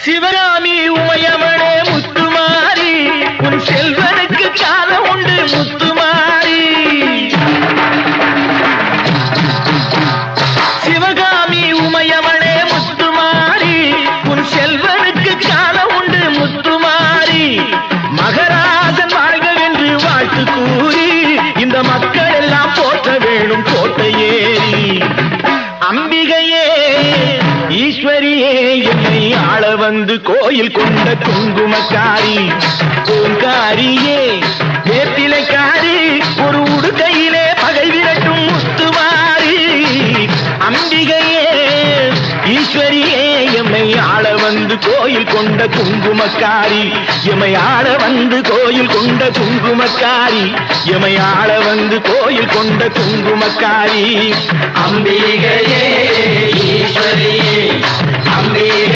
சிவகாமி உமையவளே முத்துமாரி, உன் செல்வனுக்கு காலம் உண்டு முத்துமாரி. சிவகாமி உமையவளே முத்துமாரி, உன் செல்வனுக்கு காலம் உண்டு முத்துமாரி. மகராஜன் வாழ்கவென்று வாழ்த்து கூறி இந்த மக்கள் எல்லாம் போற்ற வேணும் கோட்டையேறி. அம்பிகையே ஈஸ்வரியே என்னை ஆள வந்து கோயில் கொண்ட குங்குமக்காரி. பூங்காரியே வேப்பிலைக்காரி, ஒரு உடுக்கையிலே பகை விரட்டும் முத்துமாரி. அம்பிகையே ஈஸ்வரியே எம்மை ஆள வந்து கோயில் கொண்ட குங்குமக்காரி. எம்மை ஆள வந்து கோயில் கொண்ட குங்குமக்காரி. எம்மை ஆள வந்து கோயில் கொண்ட குங்குமக்காரி. அம்பிகையே ஈஸ்வரியே அம்பிகை